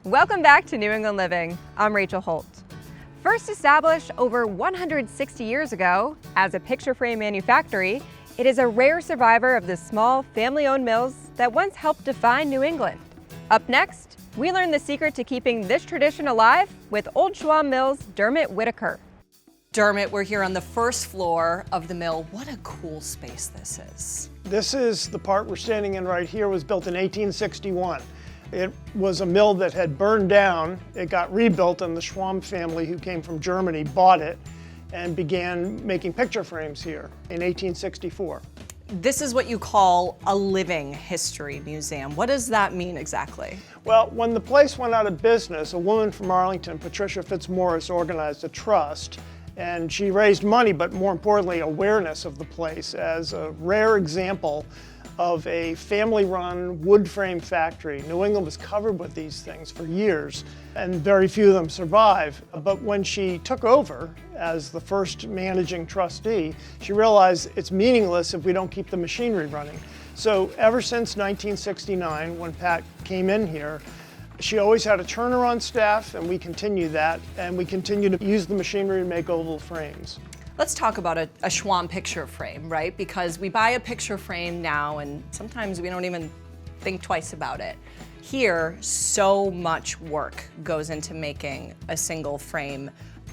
Welcome back to New England Living. I'm Rachel Holt. First established over 160 years ago as a picture frame manufactory, it is a rare survivor of the small family-owned mills that once helped define New England. Up next, we learn the secret to keeping this tradition alive with Old Schwamb Mill's Dermot Whitaker. Dermot, we're here on the first floor of the mill. What a cool space this is. This is the part we're standing in right here. Was built in 1861. It was a mill that had burned down. It got rebuilt, and the Schwamb family, who came from Germany, bought it and began making picture frames here in 1864. This is what you call a living history museum. What does that mean exactly? Well, when the place went out of business, a woman from Arlington, Patricia Fitzmaurice, organized a trust, and she raised money, but more importantly, awareness of the place as a rare example of a family-run wood frame factory. New England was covered with these things for years, and very few of them survive. But when she took over as the first managing trustee, she realized it's meaningless if we don't keep the machinery running. So ever since 1969, when Pat came in here, she always had a turner on staff, and we continue that, and we continue to use the machinery to make oval frames. Let's talk about a Schwamb picture frame, right? Because we buy a picture frame now and sometimes we don't even think twice about it. Here, so much work goes into making a single frame.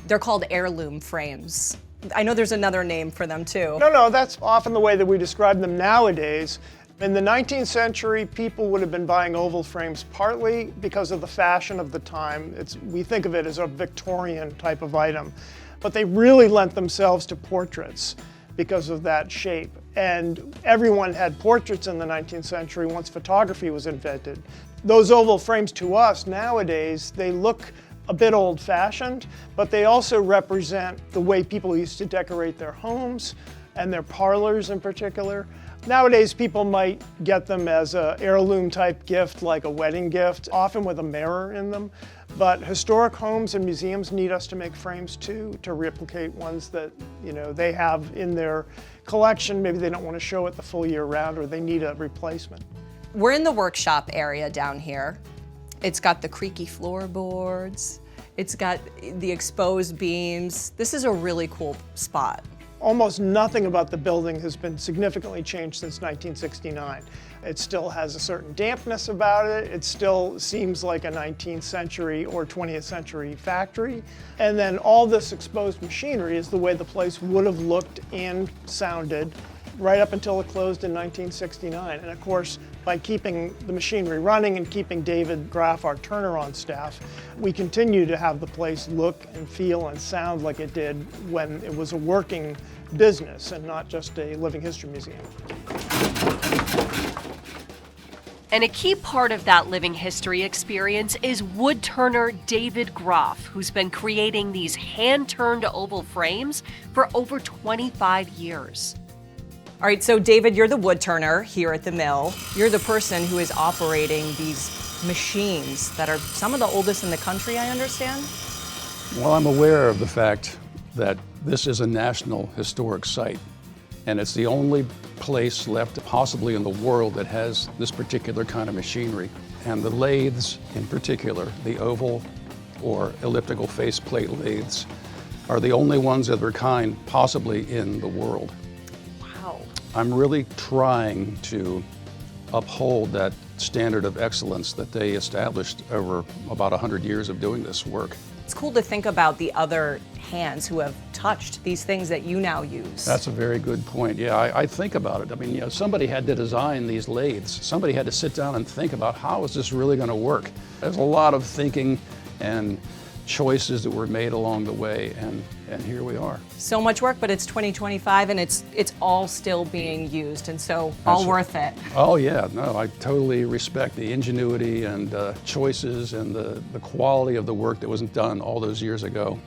They're called heirloom frames. I know there's another name for them too. No, that's often the way that we describe them nowadays. In the 19th century, people would have been buying oval frames partly because of the fashion of the time. We think of it as a Victorian type of item. But they really lent themselves to portraits because of that shape. And everyone had portraits in the 19th century once photography was invented. Those oval frames to us nowadays, they look a bit old-fashioned, but they also represent the way people used to decorate their homes and their parlors in particular. Nowadays, people might get them as an heirloom type gift, like a wedding gift, often with a mirror in them. But historic homes and museums need us to make frames too, to replicate ones that they have in their collection. Maybe they don't want to show it the full year round, or they need a replacement. We're in the workshop area down here. It's got the creaky floorboards. It's got the exposed beams. This is a really cool spot. Almost nothing about the building has been significantly changed since 1969. It still has a certain dampness about it. It still seems like a 19th century or 20th century factory. And then all this exposed machinery is the way the place would have looked and sounded right up until it closed in 1969. And of course, by keeping the machinery running and keeping David Graff, our turner, on staff, we continue to have the place look and feel and sound like it did when it was a working business and not just a living history museum. And a key part of that living history experience is wood turner David Graff, who's been creating these hand-turned oval frames for over 25 years. All right, so David, you're the wood turner here at the mill. You're the person who is operating these machines that are some of the oldest in the country, I understand? Well, I'm aware of the fact that this is a national historic site, and it's the only place left possibly in the world that has this particular kind of machinery. And the lathes in particular, the oval or elliptical faceplate lathes, are the only ones of their kind possibly in the world. Wow. I'm really trying to uphold that standard of excellence that they established over about 100 years of doing this work. It's cool to think about the other hands who have touched these things that you now use. That's a very good point. Yeah, I think about it. I mean, somebody had to design these lathes. Somebody had to sit down and think about how is this really going to work. There's a lot of thinking and choices that were made along the way, and here we are. So much work, but it's 2025 and it's all still being used, and so all worth it. Oh yeah, no, I totally respect the ingenuity and choices and the quality of the work that wasn't done all those years ago.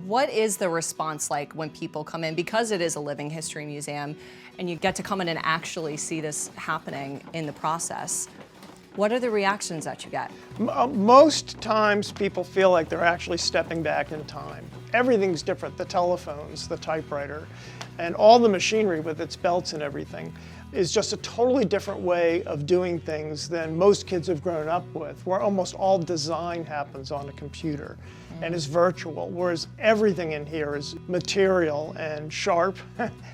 What is the response like when people come in, because it is a living history museum, and you get to come in and actually see this happening in the process? What are the reactions that you get? Most times people feel like they're actually stepping back in time. Everything's different, the telephones, the typewriter, and all the machinery with its belts and everything is just a totally different way of doing things than most kids have grown up with, where almost all design happens on a computer and is virtual, whereas everything in here is material and sharp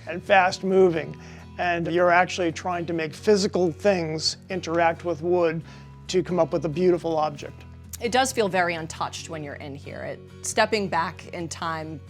and fast moving. And you're actually trying to make physical things interact with wood to come up with a beautiful object. It does feel very untouched when you're in here. Stepping back in time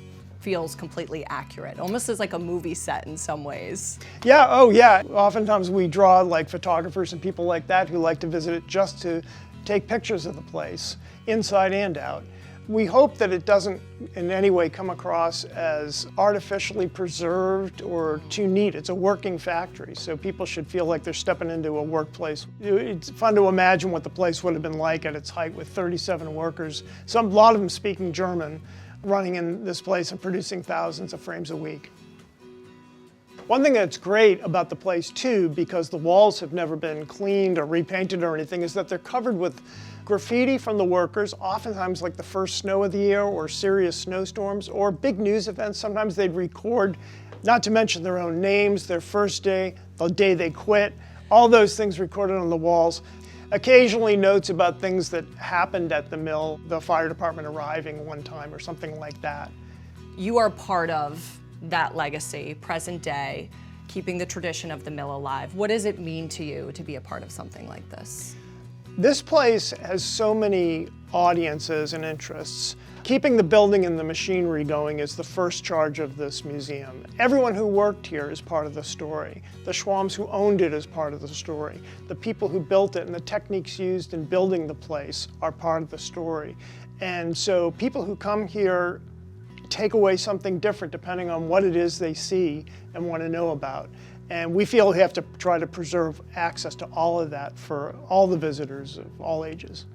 feels completely accurate, almost as like a movie set in some ways. Yeah, oh yeah. Oftentimes we draw like photographers and people like that who like to visit it just to take pictures of the place, inside and out. We hope that it doesn't in any way come across as artificially preserved or too neat. It's a working factory, so people should feel like they're stepping into a workplace. It's fun to imagine what the place would have been like at its height with 37 workers, a lot of them speaking German, running in this place and producing thousands of frames a week. One thing that's great about the place too, because the walls have never been cleaned or repainted or anything, is that they're covered with graffiti from the workers, oftentimes like the first snow of the year or serious snowstorms or big news events. Sometimes they'd record, not to mention their own names, their first day, the day they quit, all those things recorded on the walls. Occasionally notes about things that happened at the mill, the fire department arriving one time or something like that. You are part of that legacy, present day, keeping the tradition of the mill alive. What does it mean to you to be a part of something like this? This place has so many audiences and interests. Keeping the building and the machinery going is the first charge of this museum. Everyone who worked here is part of the story. The Schwambs who owned it is part of the story. The people who built it and the techniques used in building the place are part of the story. And so people who come here take away something different depending on what it is they see and want to know about. And we feel we have to try to preserve access to all of that for all the visitors of all ages.